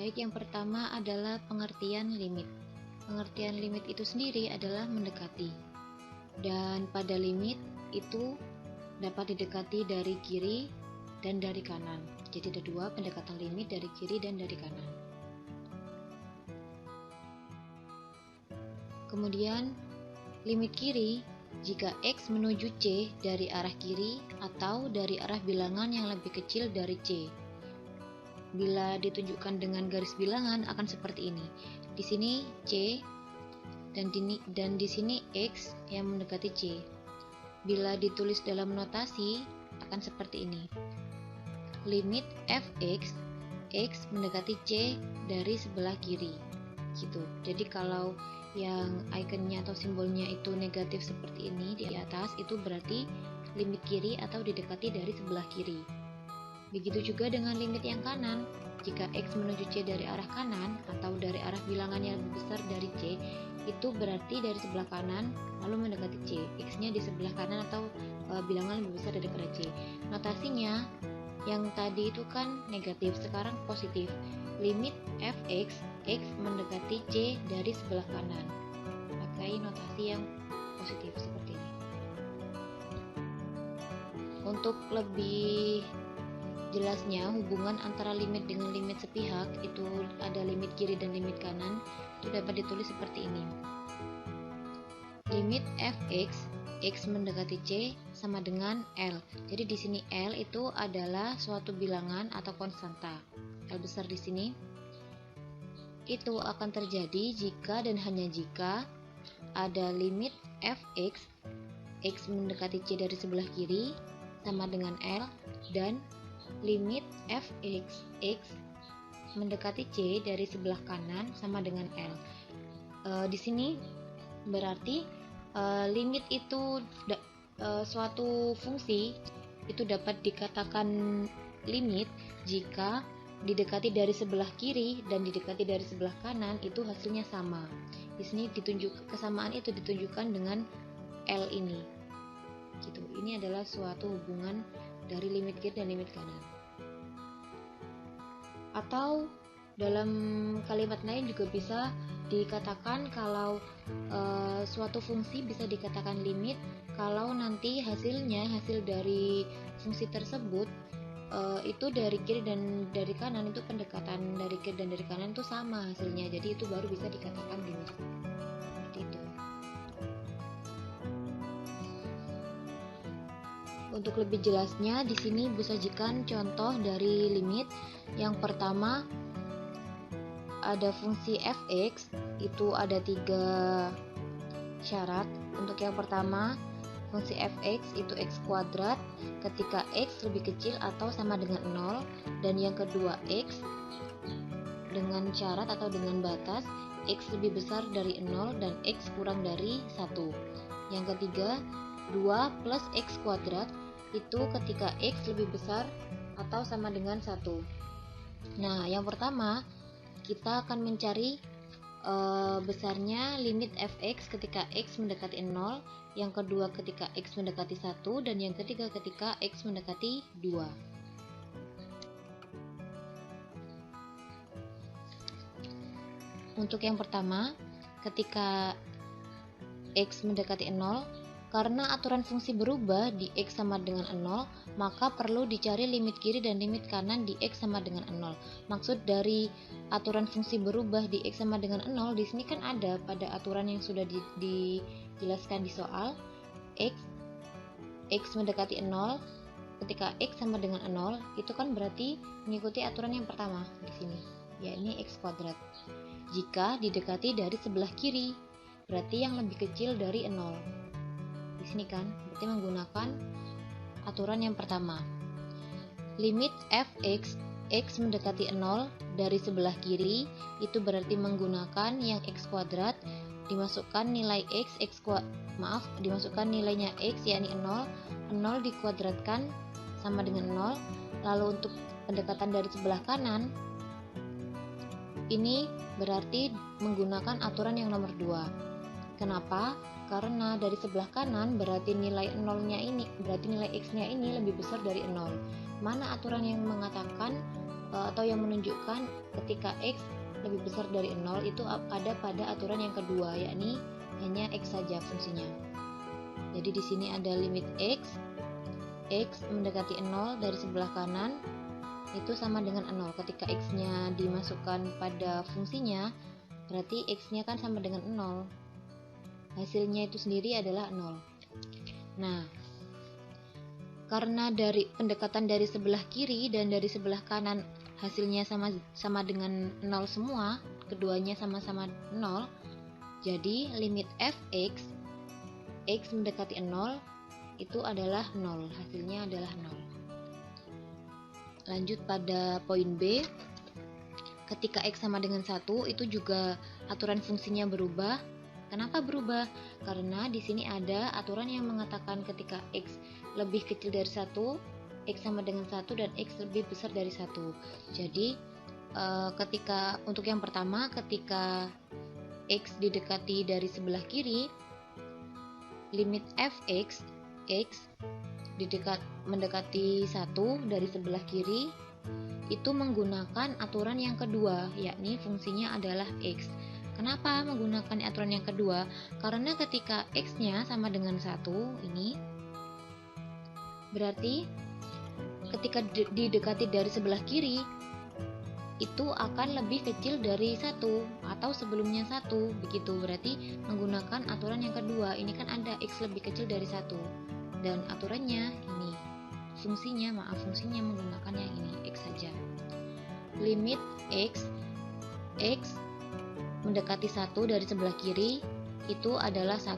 Baik, yang pertama adalah pengertian limit. Pengertian limit itu sendiri adalah mendekati. Dan pada limit itu dapat didekati dari kiri dan dari kanan. Jadi ada dua pendekatan limit, dari kiri dan dari kanan. Kemudian limit kiri jika X menuju C dari arah kiri atau dari arah bilangan yang lebih kecil dari C. Bila ditunjukkan dengan garis bilangan akan seperti ini. Di sini C dan di sini X yang mendekati C. Bila ditulis dalam notasi akan seperti ini. Limit fx, X mendekati C dari sebelah kiri. Gitu. Jadi kalau yang ikonnya atau simbolnya itu negatif seperti ini di atas, itu berarti limit kiri atau didekati dari sebelah kiri. Begitu juga dengan limit yang kanan. Jika X menuju C dari arah kanan atau dari arah bilangan yang lebih besar dari C, itu berarti dari sebelah kanan lalu mendekati C. X-nya di sebelah kanan atau bilangan lebih besar dari C. Notasinya yang tadi itu kan negatif, sekarang positif. Limit fx, X mendekati C dari sebelah kanan. Pakai notasi yang positif seperti ini. Untuk lebih jelasnya hubungan antara limit dengan limit sepihak, itu ada limit kiri dan limit kanan, itu dapat ditulis seperti ini. Limit fx, X mendekati C sama dengan L. Jadi di sini L itu adalah suatu bilangan atau konstanta. L besar di sini. Itu akan terjadi jika dan hanya jika ada limit fx, X mendekati C dari sebelah kiri sama dengan L, dan limit fx, X mendekati C dari sebelah kanan sama dengan L. Di sini berarti limit itu suatu fungsi itu dapat dikatakan limit jika didekati dari sebelah kiri dan didekati dari sebelah kanan itu hasilnya sama. Di sini kesamaan itu ditunjukkan dengan L ini. Gitu. Ini adalah suatu hubungan dari limit kiri dan limit kanan. Atau dalam kalimat lain juga bisa dikatakan kalau suatu fungsi bisa dikatakan limit kalau nanti hasil dari fungsi tersebut itu dari kiri dan dari kanan, itu pendekatan dari kiri dan dari kanan itu sama hasilnya, jadi itu baru bisa dikatakan limit. Seperti itu. Untuk lebih jelasnya di sini Ibu sajikan contoh dari limit. Yang pertama ada fungsi fx, itu ada 3 syarat. Untuk yang pertama, fungsi fx itu x kuadrat ketika x lebih kecil atau sama dengan 0, dan yang kedua x dengan syarat atau dengan batas x lebih besar dari 0 dan x kurang dari 1. Yang ketiga, 2 plus x kuadrat itu ketika x lebih besar atau sama dengan 1. Nah, yang pertama kita akan mencari besarnya limit fx ketika x mendekati 0, yang kedua ketika x mendekati 1, dan yang ketiga ketika x mendekati 2. Untuk yang pertama, ketika x mendekati 0, karena aturan fungsi berubah di x sama dengan 0, maka perlu dicari limit kiri dan limit kanan di x sama dengan 0. Maksud dari aturan fungsi berubah di x sama dengan 0, di sini kan ada pada aturan yang sudah dijelaskan di soal. X mendekati 0 ketika x sama dengan 0, itu kan berarti mengikuti aturan yang pertama di sini, yakni x kuadrat. Jika didekati dari sebelah kiri, berarti yang lebih kecil dari 0. Di sini kan berarti menggunakan aturan yang pertama. Limit fx, x mendekati 0 dari sebelah kiri, itu berarti menggunakan yang x kuadrat, dimasukkan nilai dimasukkan nilainya x yakni 0 dikuadratkan sama dengan 0. Lalu untuk pendekatan dari sebelah kanan, ini berarti menggunakan aturan yang nomor 2. Kenapa? Karena dari sebelah kanan berarti nilai 0-nya ini, berarti nilai x-nya ini lebih besar dari 0. Mana aturan yang mengatakan atau yang menunjukkan ketika X lebih besar dari 0 itu ada pada aturan yang kedua, yakni hanya X saja fungsinya. Jadi di sini ada limit X mendekati 0 dari sebelah kanan itu sama dengan 0. Ketika X-nya dimasukkan pada fungsinya, berarti X-nya kan sama dengan 0. Hasilnya itu sendiri adalah 0. Nah, karena dari pendekatan dari sebelah kiri dan dari sebelah kanan hasilnya sama dengan 0 semua, keduanya sama-sama 0, jadi limit fx X mendekati 0 itu adalah 0, hasilnya adalah 0. Lanjut pada poin B, ketika X sama dengan 1 itu juga aturan fungsinya berubah. Kenapa berubah? Karena di sini ada aturan yang mengatakan ketika X lebih kecil dari 1, X sama dengan 1 dan X lebih besar dari 1. Jadi ketika untuk yang pertama, ketika X didekati dari sebelah kiri, limit fx X mendekati 1 dari sebelah kiri itu menggunakan aturan yang kedua, yakni fungsinya adalah X. Kenapa menggunakan aturan yang kedua? Karena ketika X-nya sama dengan 1 ini, berarti ketika didekati dari sebelah kiri itu akan lebih kecil dari 1 atau sebelumnya 1, begitu. Berarti menggunakan aturan yang kedua. Ini kan ada X lebih kecil dari 1 dan aturannya ini. Fungsinya menggunakan yang ini, X saja. Limit X mendekati 1 dari sebelah kiri itu adalah 1.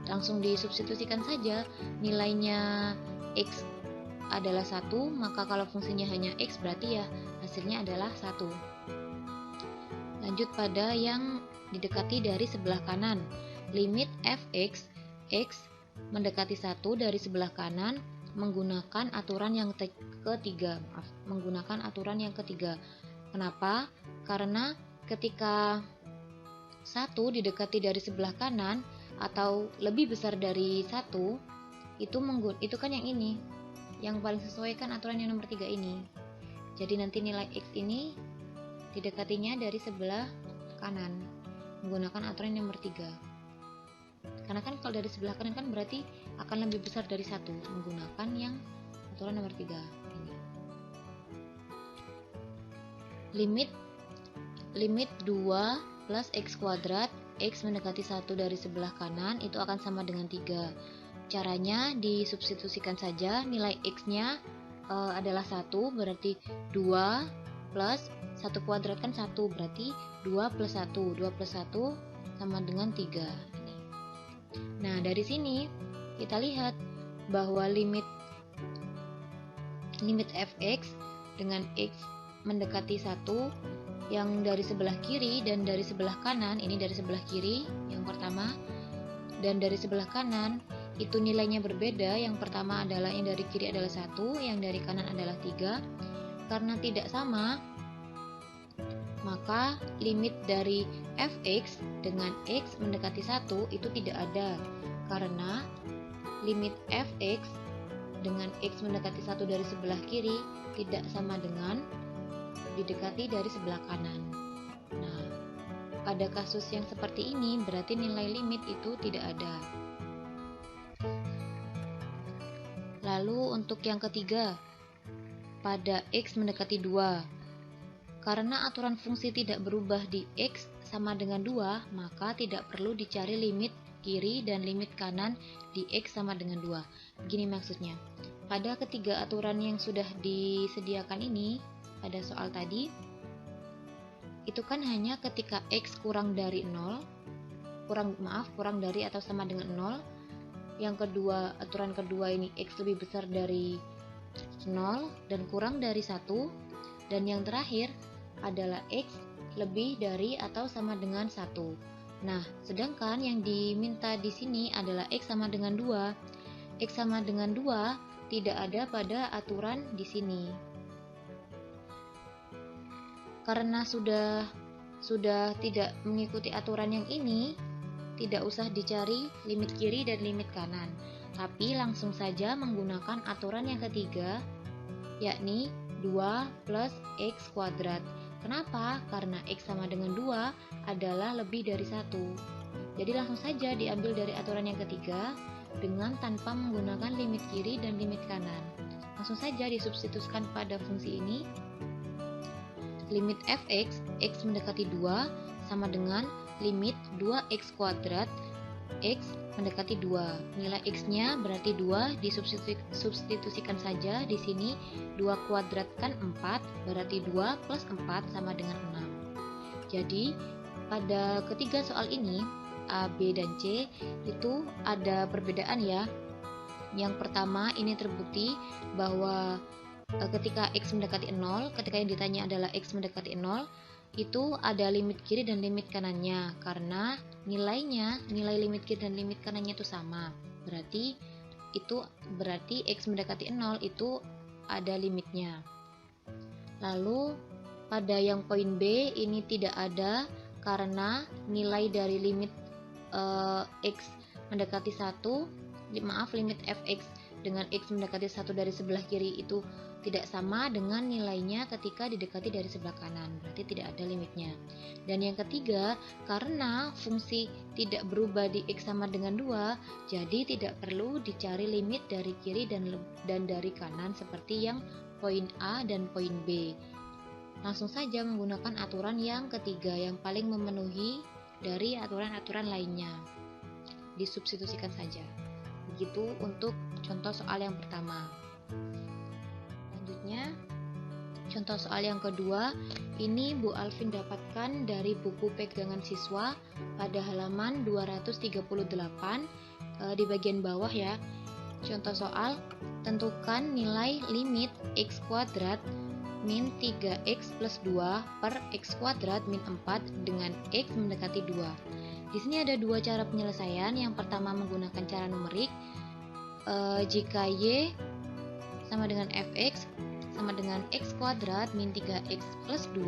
Langsung disubstitusikan saja, nilainya X adalah 1, maka kalau fungsinya hanya X berarti ya hasilnya adalah 1. Lanjut pada yang didekati dari sebelah kanan. Limit fx X mendekati 1 dari sebelah kanan menggunakan aturan yang ketiga. Kenapa? Karena ketika 1 didekati dari sebelah kanan atau lebih besar dari 1, itu kan yang ini. Yang paling sesuai kan aturan yang nomor 3 ini. Jadi nanti nilai X ini didekatinya dari sebelah kanan menggunakan aturan yang nomor 3. Karena kan kalau dari sebelah kanan kan berarti akan lebih besar dari 1 menggunakan yang aturan nomor 3 ini. Limit 2 plus X kuadrat X mendekati 1 dari sebelah kanan itu akan sama dengan 3. Caranya disubstitusikan saja, nilai X-nya adalah 1, berarti 2 plus 1 kuadrat kan 1, berarti 2 plus 1 sama dengan 3. Nah, dari sini kita lihat bahwa limit fx dengan X mendekati 1 yang dari sebelah kiri dan dari sebelah kanan, ini dari sebelah kiri yang pertama dan dari sebelah kanan itu nilainya berbeda. Yang pertama adalah yang dari kiri adalah 1, yang dari kanan adalah 3. Karena tidak sama, maka limit dari fx dengan X mendekati 1 itu tidak ada. Karena limit fx dengan X mendekati 1 dari sebelah kiri tidak sama dengan didekati dari sebelah kanan. Nah, pada kasus yang seperti ini berarti nilai limit itu tidak ada. Lalu untuk yang ketiga, pada X mendekati 2. Karena aturan fungsi tidak berubah di X sama dengan 2, maka tidak perlu dicari limit kiri dan limit kanan di X sama dengan 2. Begini maksudnya. Pada ketiga aturan yang sudah disediakan ini, pada soal tadi, itu kan hanya ketika X kurang dari 0, kurang dari atau sama dengan 0. Yang kedua, aturan kedua ini X lebih besar dari 0 dan kurang dari 1. Dan yang terakhir adalah X lebih dari atau sama dengan 1. Nah, sedangkan yang diminta di sini adalah X sama dengan 2. X sama dengan 2 tidak ada pada aturan di sini. Karena sudah tidak mengikuti aturan yang ini, tidak usah dicari limit kiri dan limit kanan, tapi langsung saja menggunakan aturan yang ketiga, yakni 2 plus X kuadrat. Kenapa? Karena X sama dengan 2 adalah lebih dari 1. Jadi langsung saja diambil dari aturan yang ketiga dengan tanpa menggunakan limit kiri dan limit kanan. Langsung saja disubstitusikan pada fungsi ini. Limit fx, x mendekati 2 sama dengan limit 2x kuadrat, x mendekati 2. Nilai x-nya berarti 2, disubstitusikan saja di sini. 2 kuadratkan 4, berarti 2 plus 4 sama dengan 6. Jadi, pada ketiga soal ini, A, B, dan C itu ada perbedaan ya. Yang pertama, ini terbukti bahwa ketika x mendekati 0, ketika yang ditanya adalah x mendekati 0, itu ada limit kiri dan limit kanannya, karena nilai limit kiri dan limit kanannya itu sama. Berarti x mendekati 0 itu ada limitnya. Lalu pada yang poin B ini tidak ada, karena nilai dari limit x mendekati 1, limit fx dengan x mendekati 1 dari sebelah kiri itu tidak sama dengan nilainya ketika didekati dari sebelah kanan, berarti tidak ada limitnya. Dan yang ketiga, karena fungsi tidak berubah di x sama dengan 2, jadi tidak perlu dicari limit dari kiri dan dari kanan seperti yang poin A dan poin B. Langsung saja menggunakan aturan yang ketiga yang paling memenuhi dari aturan-aturan lainnya. Disubstitusikan saja. Begitu untuk contoh soal yang pertama. Selanjutnya, contoh soal yang kedua, ini Bu Alvin dapatkan dari buku pegangan siswa pada halaman 238 di bagian bawah ya. Contoh soal, tentukan nilai limit x kuadrat min 3x plus 2 per x kuadrat min 4 dengan x mendekati 2. Di sini ada dua cara penyelesaian. Yang pertama menggunakan cara numerik. Jika y sama dengan fx sama dengan x kuadrat min 3x plus 2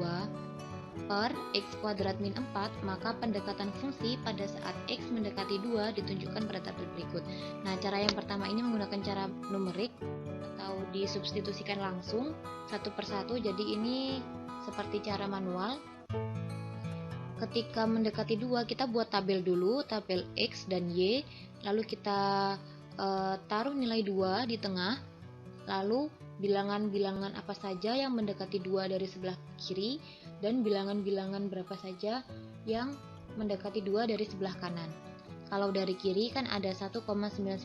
per x kuadrat min 4, maka pendekatan fungsi pada saat x mendekati 2 ditunjukkan pada tabel berikut. Nah, cara yang pertama ini menggunakan cara numerik atau disubstitusikan langsung satu persatu, jadi ini seperti cara manual. Ketika mendekati 2, kita buat tabel dulu, tabel x dan y, lalu kita taruh nilai 2 di tengah, lalu bilangan-bilangan apa saja yang mendekati 2 dari sebelah kiri, dan bilangan-bilangan berapa saja yang mendekati 2 dari sebelah kanan. Kalau dari kiri kan ada 1,99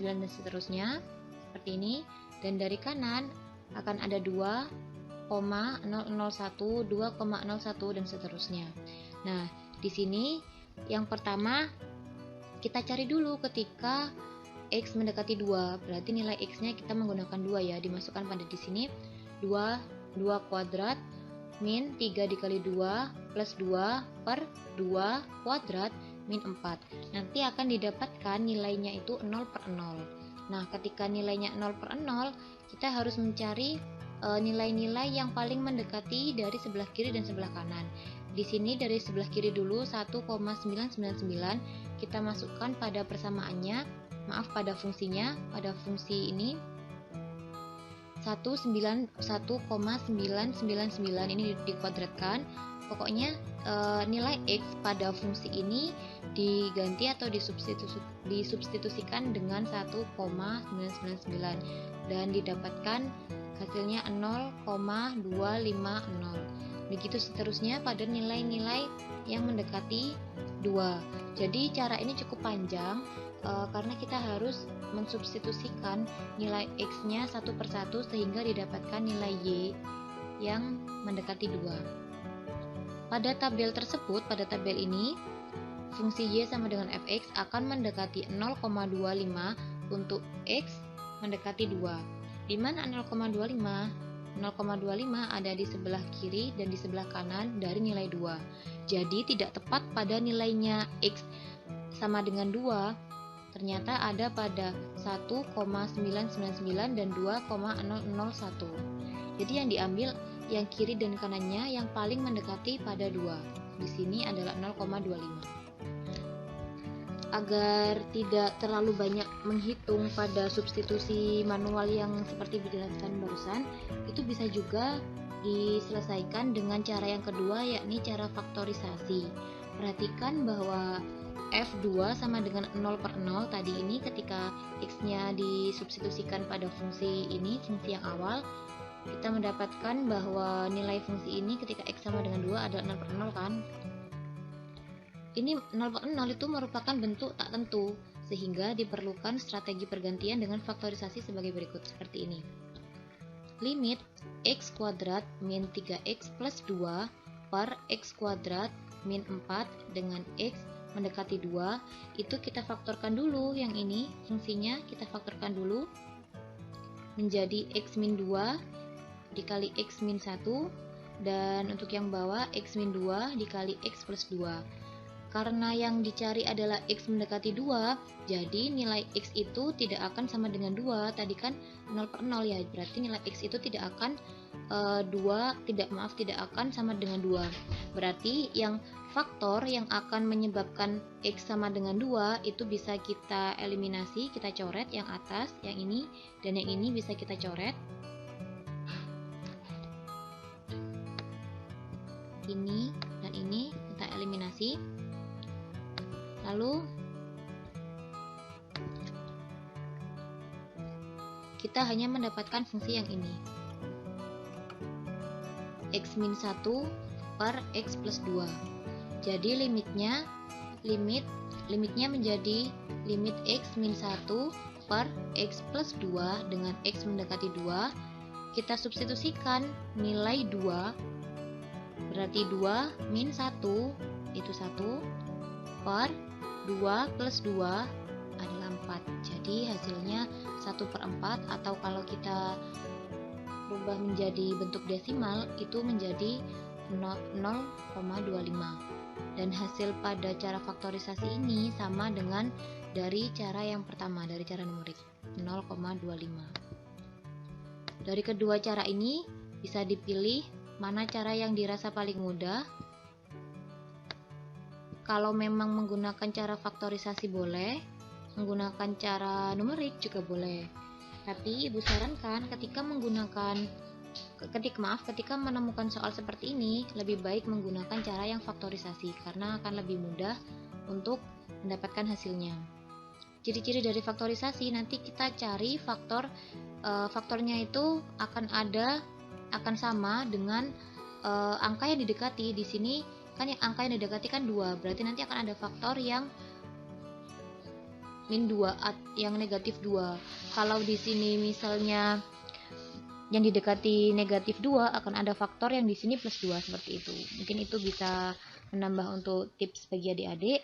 dan seterusnya, seperti ini, dan dari kanan akan ada 2,001, 2,01 dan seterusnya. Nah, di sini yang pertama kita cari dulu ketika x mendekati 2, berarti nilai x-nya kita menggunakan 2 ya, dimasukkan pada di sini 2 kuadrat min 3 dikali 2 plus 2 per 2 kuadrat min 4. Nanti akan didapatkan nilainya itu 0 per 0. Nah, ketika nilainya 0 per 0, kita harus mencari nilai-nilai yang paling mendekati dari sebelah kiri dan sebelah kanan. Di sini dari sebelah kiri dulu 1,999 kita masukkan pada persamaannya, pada fungsinya, pada fungsi ini 1,999 ini dikuadratkan. Pokoknya nilai x pada fungsi ini diganti atau disubstitusikan dengan 1,999 dan didapatkan hasilnya 0,250. Begitu seterusnya pada nilai-nilai yang mendekati 2. Jadi cara ini cukup panjang karena kita harus mensubstitusikan nilai x-nya satu persatu sehingga didapatkan nilai y yang mendekati 2. Pada tabel tersebut, pada tabel ini, fungsi y sama dengan fx akan mendekati 0,25 untuk x mendekati 2. Di mana 0,25? 0,25 ada di sebelah kiri dan di sebelah kanan dari nilai 2. Jadi tidak tepat pada nilainya x sama dengan 2, ternyata ada pada 1,999 dan 2,001. Jadi yang diambil yang kiri dan kanannya yang paling mendekati pada 2. Di sini adalah 0,25. agar tidak terlalu banyak menghitung pada substitusi manual yang seperti dijelaskan barusan, itu bisa juga diselesaikan dengan cara yang kedua, yakni cara faktorisasi. Perhatikan bahwa F2 sama dengan 0/0 tadi ini, ketika X-nya disubstitusikan pada fungsi ini, fungsi yang awal, kita mendapatkan bahwa nilai fungsi ini ketika X sama dengan 2 adalah 0/0 kan? Ini 0/0 itu merupakan bentuk tak tentu, sehingga diperlukan strategi pergantian dengan faktorisasi sebagai berikut, seperti ini. Limit X kuadrat min 3X plus 2 per X kuadrat min 4 dengan X mendekati 2, itu kita faktorkan dulu. Yang ini fungsinya kita faktorkan dulu menjadi X min 2 dikali X min 1, dan untuk yang bawah X min 2 dikali X plus 2. Karena yang dicari adalah X mendekati 2, jadi nilai X itu tidak akan sama dengan 2. Tadi kan 0/0 ya, berarti nilai X itu tidak akan tidak akan sama dengan 2. Berarti yang faktor yang akan menyebabkan X sama dengan 2 itu bisa kita eliminasi, kita coret yang atas, yang ini, dan yang ini bisa kita coret. Ini dan ini kita eliminasi. Lalu kita hanya mendapatkan fungsi yang ini, X min 1 per X plus 2. Jadi limitnya menjadi limit X min 1 per X plus 2 dengan X mendekati 2. Kita substitusikan nilai 2, berarti 2 min 1 itu 1 per 2 plus 2 adalah 4. Jadi hasilnya 1/4, atau kalau kita rubah menjadi bentuk desimal itu menjadi 0,25. Dan hasil pada cara faktorisasi ini sama dengan dari cara yang pertama, dari cara numerik, 0,25. Dari kedua cara ini bisa dipilih mana cara yang dirasa paling mudah. Kalau memang menggunakan cara faktorisasi boleh, menggunakan cara numerik juga boleh. Tapi Ibu sarankan ketika menemukan soal seperti ini, lebih baik menggunakan cara yang faktorisasi karena akan lebih mudah untuk mendapatkan hasilnya. Ciri-ciri dari faktorisasi, nanti kita cari faktornya itu akan sama dengan angka yang didekati. Di sini kan yang angka yang didekati kan 2, berarti nanti akan ada faktor yang min 2, yang negatif 2. Kalau di sini misalnya yang didekati negatif 2, akan ada faktor yang di sini plus 2, seperti itu. Mungkin itu bisa menambah untuk tips bagi adik-adik.